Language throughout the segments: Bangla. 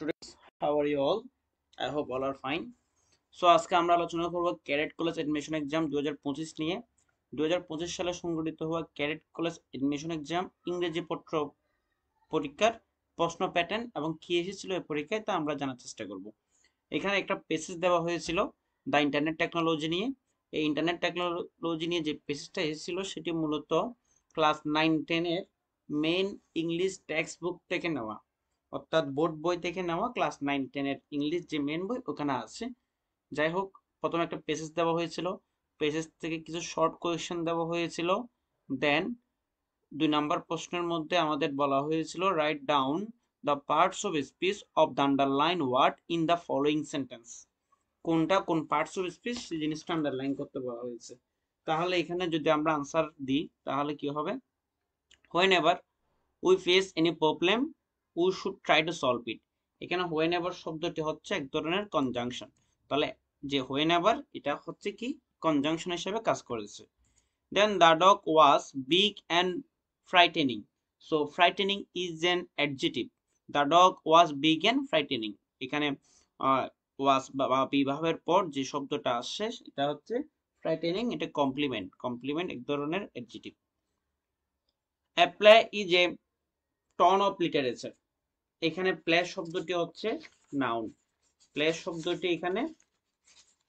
Students, how are you all? I hope all are fine. So আজকে আমরা আলোচনা করব ক্যাডেট কলেজ এডমিশন এক্সাম 2025 নিয়ে। 2025 সালে সংগঠিত হওয়া ক্যাডেট কলেজ এডমিশন এক্সাম ইংরেজি পত্র পরীক্ষার প্রশ্ন প্যাটার্ন এবং কি এসেছিল এই পরীক্ষায় তা আমরা জানার চেষ্টা করব। এখানে একটা পেসেজ দেওয়া হয়েছিল দ্য ইন্টারনেট টেকনোলজি নিয়ে। এই ইন্টারনেট টেকনোলজি নিয়ে যে পেসেজটা এসেছিল সেটি মূলত ক্লাস 9-10 এর মেইন ইংলিশ টেক্সট বুক থেকে নেওয়া, অর্থাৎ বোর্ড বই থেকে নেওয়া। ক্লাস 9-10 এর ইংলিশ যে মেন বই ওখানে আছে। যাই হোক, প্রথমে একটা পেসেজ দেওয়া হয়েছিল, পেসেজ থেকে কিছু শর্ট কোয়েশ্চেন দেওয়া হয়েছিল। দেন 2 নাম্বার প্রশ্নের মধ্যে আমাদের বলা হয়েছিল write down the parts of speech of the underline word in the following sentence. কোনটা কোন পার্টস অফ স্পিচ সেই জিনিসটা আন্ডারলাইন করতে বলা হয়েছে। তাহলে এখানে যদি আমরা আনসার দিই তাহলে কি হবে? When ever we face any problem we should try to solve it. এখানে হোয়েন এভার শব্দটি হচ্ছে এক ধরনের কনজাংশন। তাহলে যে হোয়েন এভার এটা হচ্ছে কি কনজাংশন হিসেবে কাজ করেছে। Then the dog was big and frightening. So frightening is an adjective. The dog was big and frightening. এখানে ওয়াজ বা বিভাবের পর যে শব্দটা আসছে এটা হচ্ছে ফ্রাইটেনিং। এটা কমপ্লিমেন্ট, কমপ্লিমেন্ট এক ধরনের adjective. Apply is a ton of literature. এখানে প্লে শব্দটি হচ্ছে নাউন। প্লে শব্দটি এখানে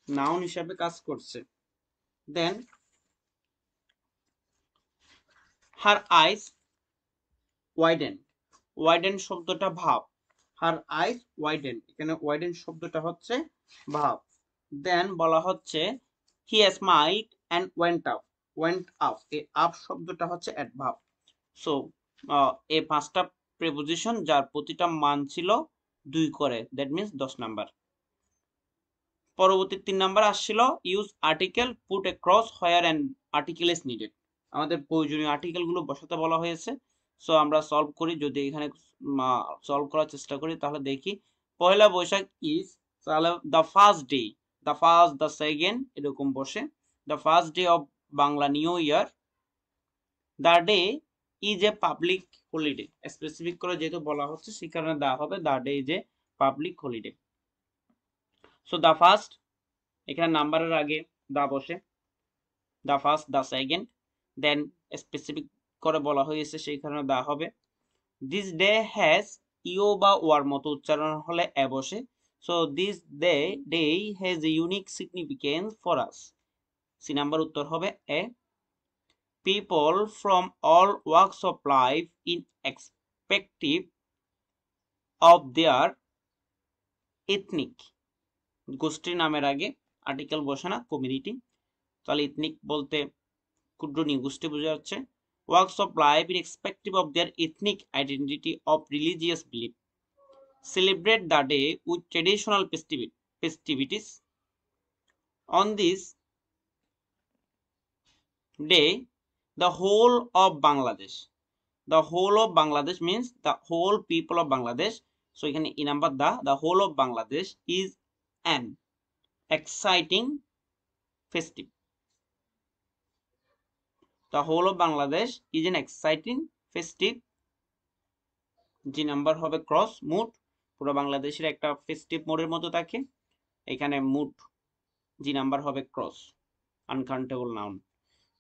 নাউন হিসাবে কাজ করছে। দেন হার আইস ওয়াইডেন। ওয়াইডেন শব্দটা ভাব। হার আইস ওয়াইডেন, এখানে ওয়াইডেন শব্দটা হচ্ছে ভাব। দেন বলা হচ্ছে he smiled and went up. Went up, এই আপ শব্দটা হচ্ছে অ্যাডভার্ব। সো এই 5টা প্রিপোজিশন যার প্রতিটা মান ছিল 2 করে, দ্যাট মিন্স 10 নাম্বার। পরবর্তী 3 নাম্বার আসছিল use article put across where an article is needed. আমাদের প্রয়োজনীয় আর্টিকেল গুলো বসাতে বলা হয়েছে। সো আমরা সলভ করি, যদি এখানে সলভ করার চেষ্টা করি তাহলে দেখি পয়লা বৈশাখ ইজ, তাহলে the first day, the first, the second এরকম বসে। The first day of Bangla new year. The day is a public holiday. Specific করে যেহেতু বলা হচ্ছে সেই কারণে দা হবে, the day is a public holiday. So the first, এখানে নাম্বারের আগে দা বসে, the first, the second. Then specific করে বলা হয়েছে সেই কারণে দা হবে। দিস ডে হ্যাজ, ইও বা ওয়ার মতো উচ্চারণ হলে এ বসে। So this day has a unique significance for us. C number উত্তর হবে A. People from all works of life in respective of their ethnic. গোষ্ঠীর নামের আগে আর্টিকেল বসে না, কমিউনিটি। তাহলে ইথনিক বলতে ক্ষুদ্র নিগোষ্ঠী বোঝা যাচ্ছে। Works of life in respective of their ethnic identity of religious belief. Celebrate the day with traditional festivities. On this day, the whole of Bangladesh. The whole of Bangladesh means the whole people of Bangladesh. So এখানে E number the whole of Bangladesh is an exciting festive. The whole of Bangladesh is an exciting festive. G number হবে ক্রস মুড। পুরো বাংলাদেশের একটা ফেস্টিভ মোডের মতো থাকে, এখানে মুড। জি নাম্বার হবে cross, uncountable noun.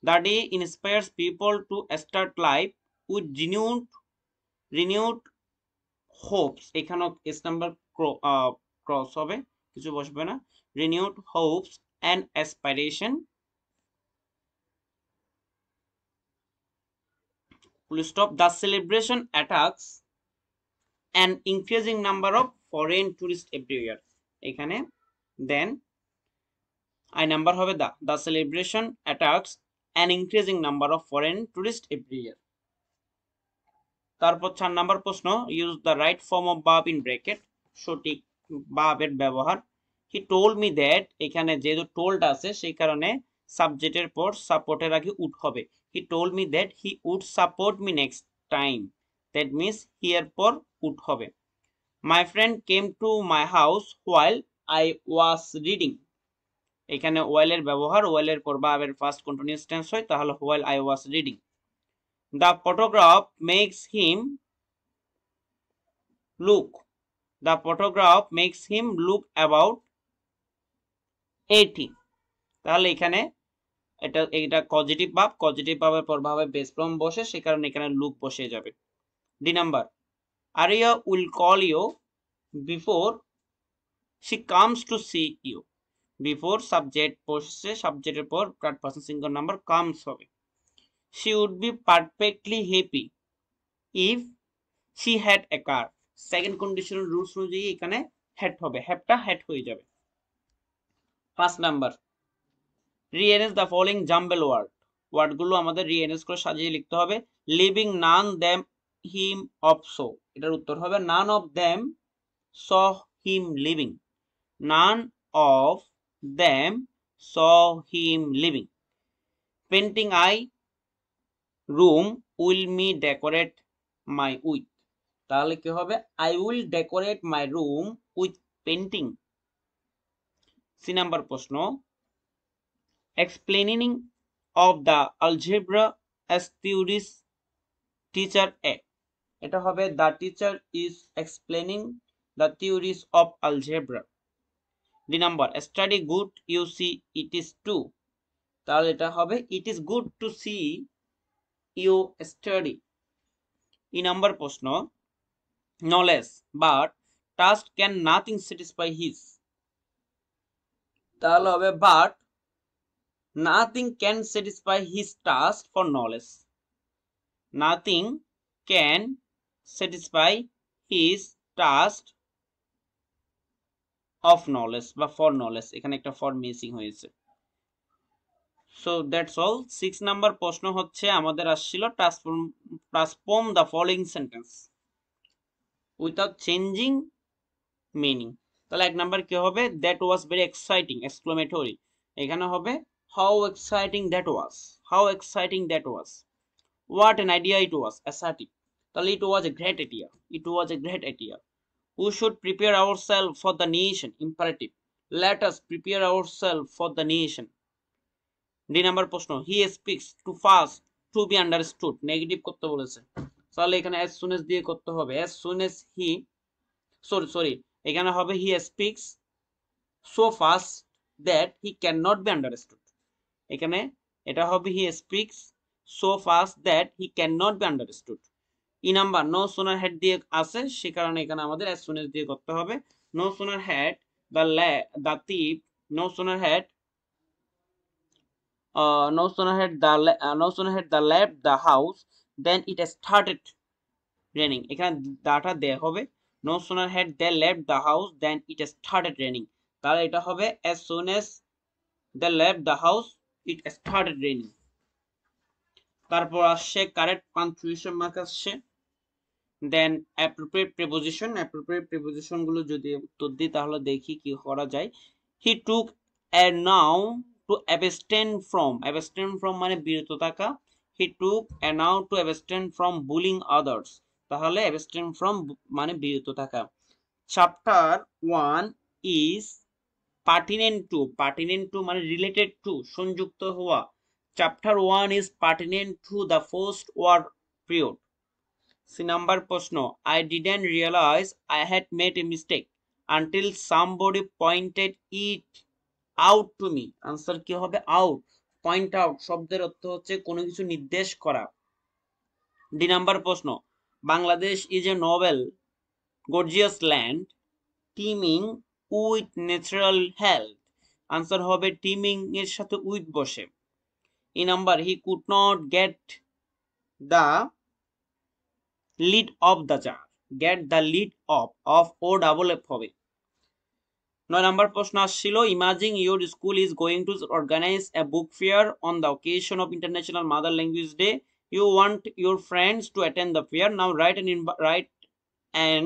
The day inspires people to start life with renewed hopes. এখানেও এস নাম্বার ক্রস হবে, কিছু বসবে না। renewed hopes and aspiration. Full stop. The celebration attracts an increasing number of foreign tourists every year. এখানে then I নাম্বার হবে the celebration attracts an increasing number of foreign tourists every year. তারপর 4 নাম্বার প্রশ্ন, use the right form of verb in bracket. সঠিক ভার্বের ব্যবহার। হি টোল্ড মি দ্যাট, এখানে যেহেতু টোল্ড আছে সেই কারণে সাবজেক্টের পর সাপোর্টের আগে উড হবে। He told me that he would support me next time, that means he এর পর উড হবে। My friend came to my house while I was reading. এখানে ওয়াইল এর ব্যবহার, ওয়াইল এর পর ভার্বের ফার্স্ট কন্টিনিউয়াস টেন্স হয়, তাহলে while I was reading. The photograph makes him look The photograph makes him look about 80. তাহলে এখানে এটা পজিটিভ ভাবের পর ভাবে বেস ফর্ম বসে, সে কারণে এখানে লুক বসে যাবে। D number, Aria will call you before she comes to see you. Before subject বসছে, সাবজেক্টের পর third person singular number comes হবে। She would be perfectly happy if she had a car. Second conditional rules অনুযায়ী এখানে হ্যাড হবে, হ্যাডটা হ্যাড হয়ে যাবে। 5 number, rearrange the following jumble word. ওয়ার্ডগুলো আমাদের রিঅ্যারেঞ্জ করে সাজিয়ে লিখতে হবে। Living none them him of so, এটার উত্তর হবে none of them saw him living. None of them saw him living. Painting I room will me decorate my with. তাহলে কি হবে? I will decorate my room with painting. C number প্রশ্ন, explaining of the algebra as theories teacher A, এটা হবে the teacher is explaining the theories of algebra. D number, study good you see it is true, তাহলে এটা হবে it is good to see you study. E number প্রশ্ন, knowledge but task can nothing satisfy his, তাহলে হবে but nothing can satisfy his task for knowledge. Nothing can satisfy his task of knowledge বা for knowledge, এখানে একটা for মিসিং হয়েছে। So that's all. 6 নাম্বার প্রশ্ন হচ্ছে আমাদের আসছিল transform the following sentence without changing meaning. তাহলে 1 নাম্বার কি হবে? That was very exciting exclamatory, এখানে হবে how exciting that was, how exciting that was. What an idea it was, assertive, তাহলে it was a great idea, it was a great idea. We should prepare ourselves for the nation, imperative, let us prepare ourselves for the nation. D number প্রশ্ন, he speaks too fast to be understood, negative করতে বলেছে, তাহলে এখানে as soon as দিয়ে করতে হবে, as soon as he sorry এখানে হবে he speaks so fast that he cannot be understood, এখানে এটা হবে he speaks so fast that he cannot be understood. E number, no sooner had দিয়ে আছে, সে কারণে এখানে আমাদের as soon as দিয়ে করতে হবে। No sooner had the thief, no sooner had left the house then it started raining, এখানে দাটা দেয়া হবে no sooner had they left the house then it started raining, তাহলে এটা হবে as soon as they left the house it started raining. তারপর আসছে কারেক্ট পাঞ্চুয়েশন মার্ক আসছে, দেন অ্যাপ্রোপ্রিয়েট প্রিপোজিশন গুলো যদি উত্তর দিই তাহলে দেখি কি করা যায়। He took a noun to abstain from মানে বিরত থাকা, he took a noun to abstain from bullying others, তাহলে অ্যাবস্টেন ফ্রম মানে বিরত থাকা। চ্যাপ্টার 1 ইজ পার্টিনেন্ট টু মানে রিলেটেড টু সংযুক্ত হওয়া, chapter 1 is pertinent to the first war period. C number প্রশ্ন, I didn't realize I had made a mistake until somebody pointed it out to me. Answer কি হবে? আউট। পয়েন্ট আউট শব্দের অর্থ হচ্ছে কোনো কিছু নির্দেশ করা। ডি নাম্বার প্রশ্ন, Bangladesh is a noble gorgeous land teeming with natural health, answer হবে টিমিং এর সাথে উইথ বসে। E number, he could not get the lid of the jar, get the lid of O double F হবে। 9 নাম্বার প্রশ্ন আসছিল, imagine your school is going to organise a book fair on the occasion of International Mother Language Day, you want your friends to attend the fair, now write an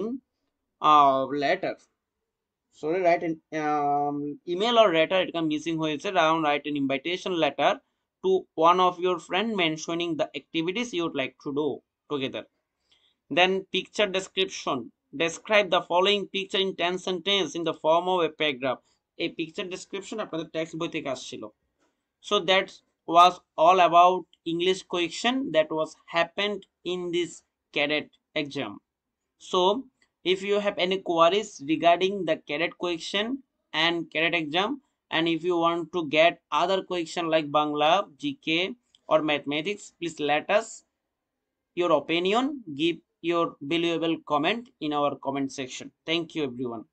letter, sorry write an email or letter, এটা মিসিং হয়েছে, write an invitation letter to one of your friend mentioning the activities you would like to do together. Then picture description, describe the following picture in 10 sentences in the form of a paragraph. A picture description আপনাদের টেক্সট বই থেকে আসছিল। So that was all about English question that was happened in this cadet exam. So If you have any queries regarding the cadet question and cadet exam, and if you want to get other question like Bangla, GK or mathematics, please let us your opinion, give your valuable comment in our comment section. Thank you everyone.